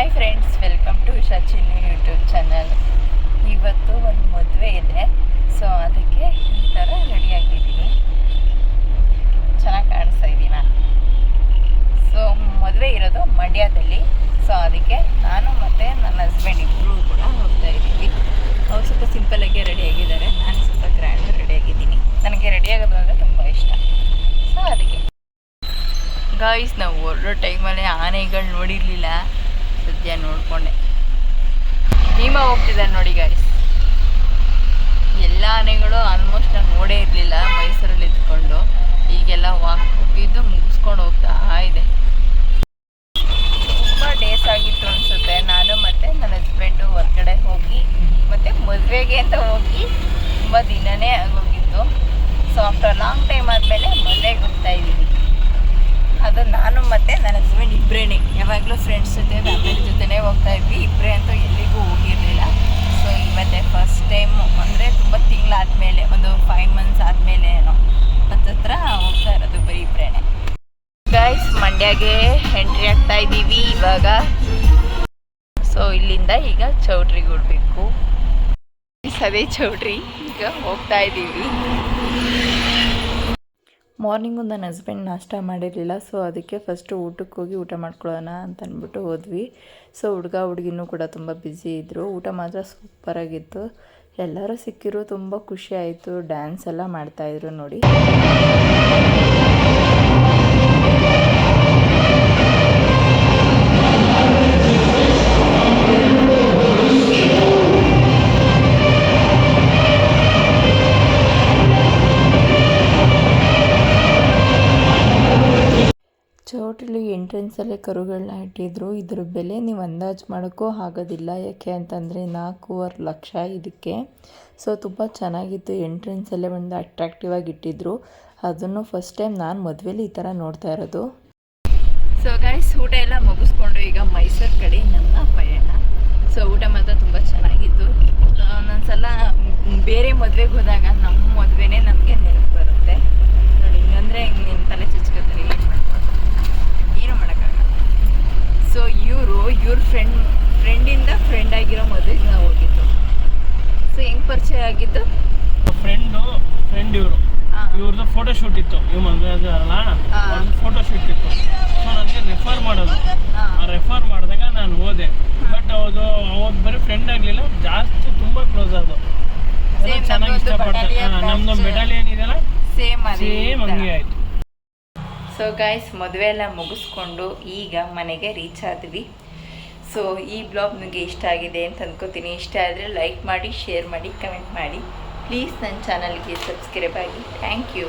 Hi friends, welcome to Usha Chinnu YouTube channel. ಇವತ್ತು ಒಂದು ಮದುವೆ ಇದೆ, ಸೊ ಅದಕ್ಕೆ ಈ ಥರ ರೆಡಿಯಾಗಿದ್ದೀನಿ. ಚೆನ್ನಾಗಿ ಕಾಣಿಸ್ತಾ ಇದ್ದೀನ. ಸೊ ಮದುವೆ ಇರೋದು ಮಂಡ್ಯದಲ್ಲಿ, ಸೊ ಅದಕ್ಕೆ ನಾನು ಮತ್ತು ನನ್ನ ಹಸ್ಬೆಂಡ್ ಇಬ್ಬರು ಕೂಡ ಹೋಗ್ತಾ ಇದ್ದೀವಿ. ಅವ್ರು ಸ್ವಲ್ಪ ಸಿಂಪಲ್ಲಾಗಿ ರೆಡಿಯಾಗಿದ್ದಾರೆ, ನಾನು ಸ್ವಲ್ಪ ಗ್ರ್ಯಾಂಡ್ ರೆಡಿಯಾಗಿದ್ದೀನಿ. ನನಗೆ ರೆಡಿಯಾಗೋದು ಅಂದರೆ ತುಂಬ ಇಷ್ಟ. ಸೊ ಅದಕ್ಕೆ ಗಾಯ್ಸ್, ನಾವು ಹೊರಡೋ ಟೈಮಲ್ಲಿ ಆನೆಗಳು ನೋಡಿರಲಿಲ್ಲ, ಸದ್ಯ ನೋಡಿಕೊಂಡೆ. ಭೀಮ ಹೋಗ್ತಿದ್ದಾರೆ ನೋಡಿ ಗಾಯ್ಸ್. ಎಲ್ಲ ಆನೆಗಳು ಆಲ್ಮೋಸ್ಟ್ ನಾನು ನೋಡೇ ಇರಲಿಲ್ಲ ಮೈಸೂರಲ್ಲಿ ಇದ್ಕೊಂಡು. ಈಗೆಲ್ಲ ವಾಕ್ ಹೋಗಿದ್ದು ಮುಗಿಸ್ಕೊಂಡು ಹೋಗ್ತಾ ಇದೆ. ತುಂಬ ಡೇಸ್ ಆಗಿತ್ತು ಅನಿಸುತ್ತೆ. ನಾನು ಮತ್ತು ನನ್ನ ಹಸ್ಬೆಂಡು ಹೊರಗಡೆ ಹೋಗಿ ಮತ್ತು ಮದುವೆಗೆ ಅಂತ ಹೋಗಿ ತುಂಬ ದಿನವೇ ಆಗೋಗಿತ್ತು. ಸೊ ಆಫ್ಟರ್ ಲಾಂಗ್ ಟೈಮ್ ಆದಮೇಲೆ ಮದುವೆಗೆ ಹೋಗ್ತಾ ಇದ್ದೀನಿ. ಅದು ನಾನು ಮತ್ತು ನನ್ನ ಹಸ್ಬೆಂಡ್ ಇಬ್ಬರೇನೆ. ಯಾವಾಗಲೂ ಫ್ರೆಂಡ್ಸ್ ಜೊತೆ ಫ್ಯಾಮಿಲಿ ಜೊತೆನೇ ಹೋಗ್ತಾ ಇದ್ವಿ, ಇಬ್ಬರೇ ಅಂತೂ ಎಲ್ಲಿಗೂ ಹೋಗಿರಲಿಲ್ಲ. ಸೊ ಇವತ್ತೇ ಫಸ್ಟ್ ಟೈಮು, ಅಂದರೆ ತುಂಬ ತಿಂಗಳಾದಮೇಲೆ, ಒಂದು 5 months ಆದಮೇಲೆ ಏನೋ ಹತ್ರ ಹೋಗ್ತಾ ಇರೋದು ಬರೀ ಇಬ್ಬರೇನೆ. ಗೈಸ್, ಮಂಡ್ಯಗೆ ಎಂಟ್ರಿ ಆಗ್ತಾ ಇದ್ದೀವಿ ಇವಾಗ. ಸೊ ಇಲ್ಲಿಂದ ಈಗ ಚೌಟ್ರಿಗೆ ಉಡಬೇಕು. ಅದೇ ಚೌಟ್ರಿ, ಈಗ ಹೋಗ್ತಾ ಇದ್ದೀವಿ. ಮಾರ್ನಿಂಗು ನನ್ನ ಹಸ್ಬೆಂಡ್ ನಾಷ್ಟ ಮಾಡಿರಲಿಲ್ಲ, ಸೊ ಅದಕ್ಕೆ ಫಸ್ಟು ಊಟಕ್ಕೆ ಹೋಗಿ ಊಟ ಮಾಡ್ಕೊಳ್ಳೋಣ ಅಂತ ಅಂದ್ಬಿಟ್ಟು ಹೋದ್ವಿ. ಸೊ ಹುಡುಗ ಹುಡುಗಿನೂ ಕೂಡ ತುಂಬ ಬ್ಯುಸಿ ಇದ್ದರು. ಊಟ ಮಾತ್ರ ಸೂಪರಾಗಿತ್ತು. ಎಲ್ಲರೂ ಸಿಕ್ಕಿರು, ತುಂಬ ಖುಷಿ ಆಯಿತು. ಡ್ಯಾನ್ಸ್ ಎಲ್ಲ ಮಾಡ್ತಾಯಿದ್ರು ನೋಡಿ. ಚೌಟ್ರಿಲಿ ಎಂಟ್ರೆನ್ಸಲ್ಲೇ ಕರುಗಳನ್ನ ಇಟ್ಟಿದ್ರು. ಇದ್ರ ಬೆಲೆ ನೀವು ಅಂದಾಜು ಮಾಡೋಕ್ಕೂ ಆಗೋದಿಲ್ಲ, ಯಾಕೆ ಅಂತಂದರೆ 4.5 ಲಕ್ಷ ಇದಕ್ಕೆ. ಸೊ ತುಂಬ ಚೆನ್ನಾಗಿತ್ತು. ಎಂಟ್ರೆನ್ಸಲ್ಲೇ ಒಂದು ಅಟ್ರಾಕ್ಟಿವ್ ಆಗಿ ಇಟ್ಟಿದ್ರು. ಅದನ್ನು ಫಸ್ಟ್ ಟೈಮ್ ನಾನು ಮದುವೆಲಿ ಈ ಥರ ನೋಡ್ತಾ ಇರೋದು. ಸೊ ಗೈಸ್, ಊಟ ಎಲ್ಲ ಮುಗಿಸ್ಕೊಂಡು ಈಗ ಮೈಸೂರು ಕಡೆ ನಮ್ಮ ಪಯಣ. ಸೊ ಊಟ ಮಾತ್ರ ತುಂಬ ಚೆನ್ನಾಗಿತ್ತು. ಒಂದೊಂದ್ಸಲ ಬೇರೆ ಮದುವೆಗೆ ಹೋದಾಗ ನಮ್ಮ ಮದುವೆನೇ ನಮಗೆ ನೆನಪು ಬರುತ್ತೆ ನೋಡಿ. ಹಿಂಗಂದರೆ ಹಿಂಗೆ ತಲೆ ಚುಚ್ಕೋತಾರೆ, ಏನು ಮಾಡೋಕ್ಕಾಗಲ್ಲ. ಸೊ ಇವ್ರ ಫ್ರೆಂಡಿಂದ ಫ್ರೆಂಡ್ ಆಗಿರೋ ಮದುವೆಗೆ ನಾವು ಹೋಗಿದ್ದು. ಸೊ ಹೆಂಗೆ ಪರಿಚಯ ಆಗಿದ್ದು? ಫ್ರೆಂಡ್ ಇವ್ರದ್ದು ಫೋಟೋ ಶೂಟ್ ಇತ್ತು. ಇವ್ ಮದುವೆ ಅಲ್ಲ, ಫೋಟೋ ಶೂಟ್ ಇತ್ತು. ಸೊ ನನಗೆ ರೆಫರ್ ಮಾಡೋದು. ರೆಫರ್ ಮಾಡಿದಾಗ ನಾನು ಹೋದೆ. ಬಟ್ ಅವತ್ತು ಬರೀ ಫ್ರೆಂಡ್ ಆಗಲಿಲ್ಲ, ಜಾಸ್ತಿ ತುಂಬ ಕ್ಲೋಸ್ ಅದು. ಚೆನ್ನಾಗಿ ಇಷ್ಟಪಡ್ತಾರೆ. ನಮ್ದು ಬೆಟಾಲಿಯನ್ ಇದೆಯಲ್ಲ, ಸೇಮ್ ಹಂಗೆ ಆಯಿತು. ಸೊ ಗಾಯ್ಸ್, ಮದುವೆ ಎಲ್ಲ ಮುಗಿಸ್ಕೊಂಡು ಈಗ ಮನೆಗೆ ರೀಚ್ ಆದ್ವಿ. ಸೊ ಈ ಬ್ಲಾಗ್ ನಿಮಗೆ ಇಷ್ಟ ಆಗಿದೆ ಅಂತ ಅಂದ್ಕೋತೀನಿ. ಇಷ್ಟ ಆದರೆ ಲೈಕ್ ಮಾಡಿ, ಶೇರ್ ಮಾಡಿ, ಕಮೆಂಟ್ ಮಾಡಿ. ಪ್ಲೀಸ್ ನನ್ನ ಚಾನಲ್ಗೆ ಸಬ್ಸ್ಕ್ರೈಬ್ ಆಗಿ. Thank you.